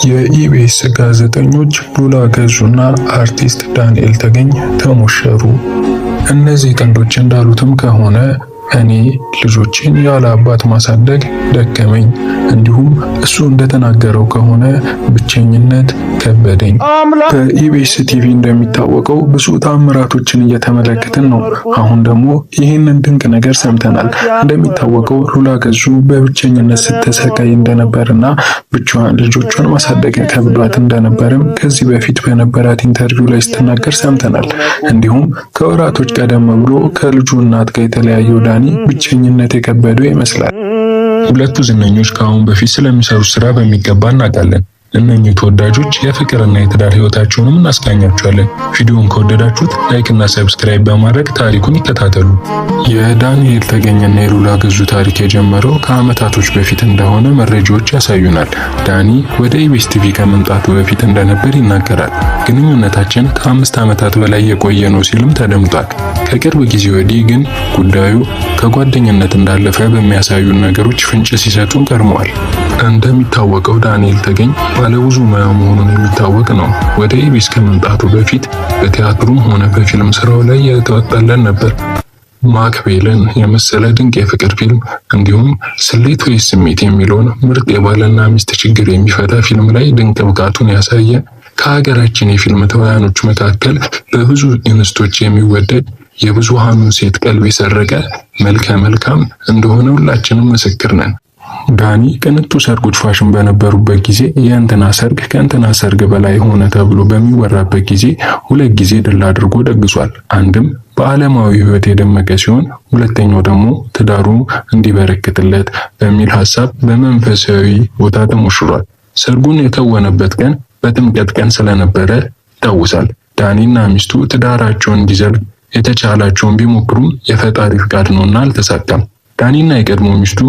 የኢቢኤስ ጋዜጠኞች ሉላ ገዙና አርቲስት ዳንኤል ተገኝ ተሞሸሩ። እነዚህ ጥንዶች እንዳሉትም ከሆነ እኔ ልጆችን ያለ አባት ማሳደግ ደከመኝ፣ እንዲሁም እሱ እንደተናገረው ከሆነ ብቸኝነት ከበደኝ። በኢቢኤስ ቲቪ እንደሚታወቀው ብዙ ታምራቶችን እየተመለከትን ነው። አሁን ደግሞ ይህንን ድንቅ ነገር ሰምተናል። እንደሚታወቀው ሉላ ገዙ በብቸኝነት ስትሰቃይ እንደነበርና ብቻዋን ልጆቿን ማሳደግ ከብዷት እንደነበርም ከዚህ በፊት በነበራት ኢንተርቪው ላይ ስትናገር ሰምተናል። እንዲሁም ከወራቶች ቀደም ብሎ ከልጁ እናት ጋር የተለያየው ዳኒ ብቸኝነት የከበደው ይመስላል። ሁለቱ ዝነኞች ከአሁን በፊት ስለሚሰሩት ስራ በሚገባ እናውቃለን። እነኚህ ተወዳጆች የፍቅርና የትዳር ህይወታቸውንም እናስቃኛቸዋለን። ቪዲዮውን ከወደዳችሁት ላይክ እና ሰብስክራይብ በማድረግ ታሪኩን ይከታተሉ። የዳንኤል ተገኝና የሉላ ገዙ ታሪክ የጀመረው ከአመታቶች በፊት እንደሆነ መረጃዎች ያሳዩናል። ዳኒ ወደ ኢቢኤስ ቲቪ ከመምጣቱ በፊት እንደነበር ይናገራል። ግንኙነታችን ከ5 ዓመታት በላይ የቆየ ነው ሲልም ተደምጧል። ከቅርብ ጊዜ ወዲህ ግን ጉዳዩ ከጓደኝነት እንዳለፈ በሚያሳዩ ነገሮች ፍንጭ ሲሰጡን ቀርመዋል። እንደሚታወቀው ዳንኤል ተገኝ ባለብዙ ሙያ መሆኑን የሚታወቅ ነው። ወደ ኢቢኤስ ከመምጣቱ በፊት በቲያትሩም ሆነ በፊልም ስራው ላይ የተወጣለን ነበር። ማክቤልን የመሰለ ድንቅ የፍቅር ፊልም እንዲሁም ስሌት ወይስ ስሜት የሚለውን ምርጥ የባልና ሚስት ችግር የሚፈታ ፊልም ላይ ድንቅ ብቃቱን ያሳየ ከሀገራችን የፊልም ተዋናዮች መካከል በብዙ እንስቶች የሚወደድ የብዙሃኑን ሴት ቀልብ የሰረቀ መልከ መልካም እንደሆነ ሁላችንም ምስክር ነን። ዳኒ ቅንጡ ሰርጎች ፋሽን በነበሩበት ጊዜ የእንትና ሰርግ ከእንትና ሰርግ በላይ ሆነ ተብሎ በሚወራበት ጊዜ 2 ጊዜ ድል አድርጎ ደግሷል። አንድም በዓለማዊ ህይወት የደመቀ ሲሆን፣ ሁለተኛው ደግሞ ትዳሩ እንዲበረክትለት በሚል ሐሳብ በመንፈሳዊ ቦታ ተሞሽሯል። ሰርጉን የተወነበት ቀን በጥምቀት ቀን ስለነበረ ይታወሳል። ዳኒና ሚስቱ ትዳራቸውን እንዲዘልቅ የተቻላቸውን ቢሞክሩም የፈጣሪ ፍቃድ ነውና አልተሳካም። ዳኒና የቀድሞ ሚስቱ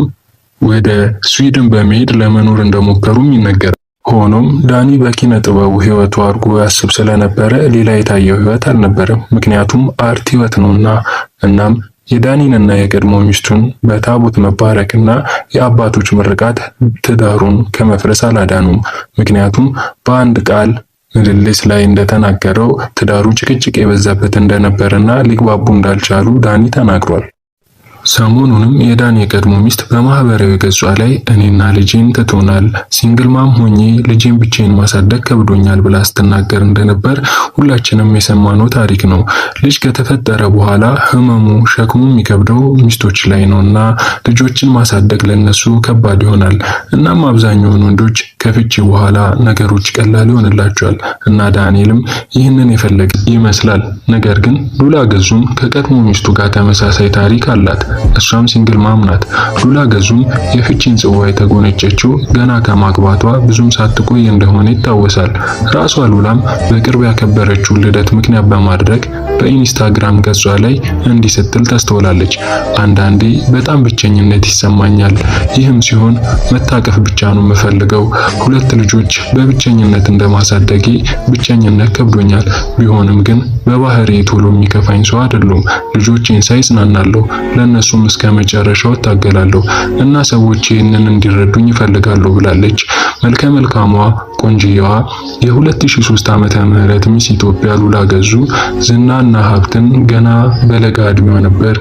ወደ ስዊድን በመሄድ ለመኖር እንደሞከሩም ይነገራል። ሆኖም ዳኒ በኪነ ጥበቡ ህይወቱ አድርጎ ያስብ ስለነበረ ሌላ የታየው ህይወት አልነበረም። ምክንያቱም አርት ህይወት ነውና። እናም የዳኒንና የቀድሞ ሚስቱን በታቦት መባረክና የአባቶች ምርቃት ትዳሩን ከመፍረስ አላዳኑም። ምክንያቱም በአንድ ቃል ምልልስ ላይ እንደተናገረው ትዳሩ ጭቅጭቅ የበዛበት እንደነበርና ሊግባቡ እንዳልቻሉ ዳኒ ተናግሯል። ሰሞኑንም የዳኒ የቀድሞ ሚስት በማህበራዊ ገጿ ላይ እኔና ልጄን ትቶናል፣ ሲንግል ማም ሆኜ ልጄን ብቻዬን ማሳደግ ከብዶኛል ብላ ስትናገር እንደነበር ሁላችንም የሰማነው ታሪክ ነው። ልጅ ከተፈጠረ በኋላ ህመሙ ሸክሙ የሚከብደው ሚስቶች ላይ ነውና ልጆችን ማሳደግ ለነሱ ከባድ ይሆናል። እናም አብዛኛውን ወንዶች ከፍቺ በኋላ ነገሮች ቀላል ይሆንላቸዋል እና ዳንኤልም ይህንን የፈለገ ይመስላል። ነገር ግን ሉላ ገዙም ከቀድሞ ሚስቱ ጋር ተመሳሳይ ታሪክ አላት። እሷም ሲንግል ማም ናት። ሉላ ገዙም የፍቺን ጽዋ የተጎነጨችው ገና ከማግባቷ ብዙም ሳትቆይ እንደሆነ ይታወሳል። ራሷ ሉላም በቅርብ ያከበረችውን ልደት ምክንያት በማድረግ በኢንስታግራም ገጿ ላይ እንዲህ ስትል ታስተውላለች። አንዳንዴ በጣም ብቸኝነት ይሰማኛል። ይህም ሲሆን መታቀፍ ብቻ ነው የምፈልገው። 2 ልጆች በብቸኝነት እንደማሳደጌ ብቸኝነት ከብዶኛል። ቢሆንም ግን በባህሪ ቶሎ የሚከፋኝ ሰው አይደለም። ልጆቼን ሳይጽናናለሁ ለነሱም እስከ መጨረሻው ታገላለሁ እና ሰዎች ይህንን እንዲረዱኝ ይፈልጋለሁ ብላለች። መልከ መልካሟ ቆንጂያዋ የ2003 ዓመተ ምህረት ሚስ ኢትዮጵያ ሉላ ገዙ ዝናና ሀብትን ገና በለጋ እድሜዋ ነበር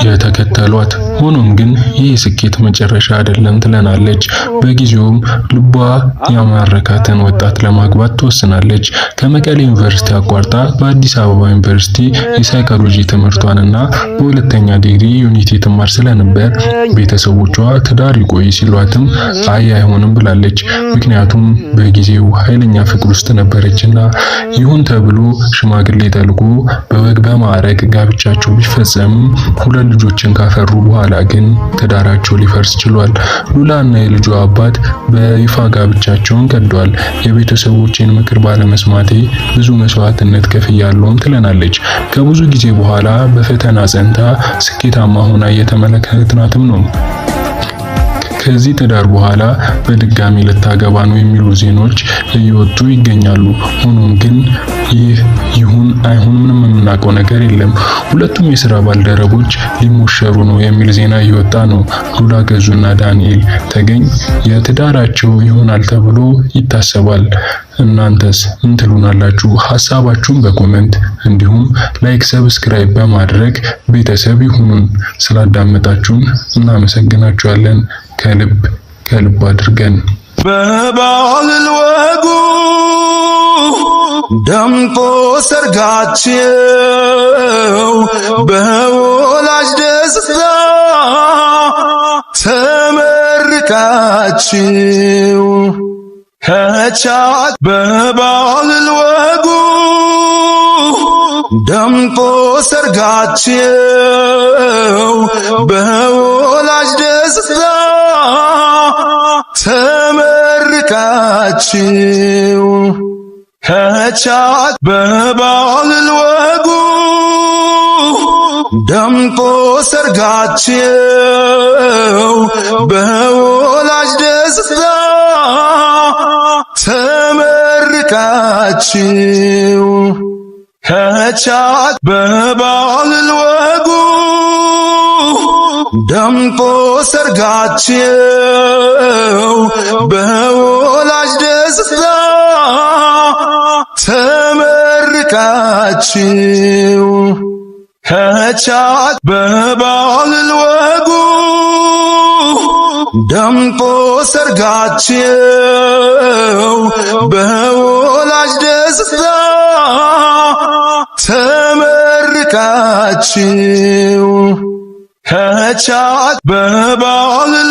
የተከተሏት። ሆኖም ግን ይህ ስኬት መጨረሻ አይደለም ትለናለች። በጊዜውም ልቧ ያማረካትን ወጣት ለማግባት ተወስናለች። ከመቀሌ ዩኒቨርሲቲ አቋርጣ በአዲስ አበባ ዩኒቨርሲቲ የሳይኮሎጂ ትምህርቷንና በሁለተኛ ዲግሪ ዩኒቲ ትማር ስለነበር ቤተሰቦቿ ትዳር ይቆይ ሲሏትም አይሆንም ብላለች። ምክንያቱም በጊዜው ኃይለኛ ፍቅር ውስጥ ነበረችና። ይሁን ተብሎ ሽማግሌ ተልኮ በወግ በማዕረግ ጋብቻቸው ቢፈጸምም 2 ልጆችን ካፈሩ በኋላ ግን ትዳራቸው ሊፈርስ ችሏል። ሉላና የልጇ አባት በይፋ ጋብቻቸውን ቀደዋል። የቤተሰቦቼን ምክር ባለመስማቴ ብዙ መስዋዕትነት ከፍያለሁም ትለናለች። ከብዙ ጊዜ በኋላ በፈተና ጸንታ ስኬታማ ሆና እየተመለከትናትም ነው። ከዚህ ትዳር በኋላ በድጋሚ ልታገባ ነው የሚሉ ዜናዎች እየወጡ ይገኛሉ። ሆኖም ግን ይህ ይሁን አይሁን ምንም የምናውቀው ነገር የለም። ሁለቱም የሥራ ባልደረቦች ሊሞሸሩ ነው የሚል ዜና እየወጣ ነው። ሉላ ገዙና ዳንኤል ተገኝ የትዳራቸው ይሆናል ተብሎ ይታሰባል። እናንተስ ምን ትሉናላችሁ? ሐሳባችሁን በኮሜንት እንዲሁም ላይክ፣ ሰብስክራይብ በማድረግ ቤተሰብ ይሁኑን። ስላዳመጣችሁን እናመሰግናችኋለን ከልብ አድርገን። በባህል ወጉ ደምቆ ሰርጋቸው በወላጅ ደስታ ተመርቃችሁ ከቻት በባህል ወጉ ደምቆ ሰርጋቸው በወላጅ ደስታ ተመርቃችሁ ከቻት በባህል ወጉ ደምቆ ሰርጋቸው በወላጅ ደስታ ተመርቃችሁ ከቻት በባህል ወጉ ደምቆ ሰርጋቸው በወላጅ ደስታ ተመርቃችሁ ከቻት በባህል ወጉ ደምቆ ሰርጋቸው በወላጅ ደስታ ተመርቃችሁ ከቻት በባህል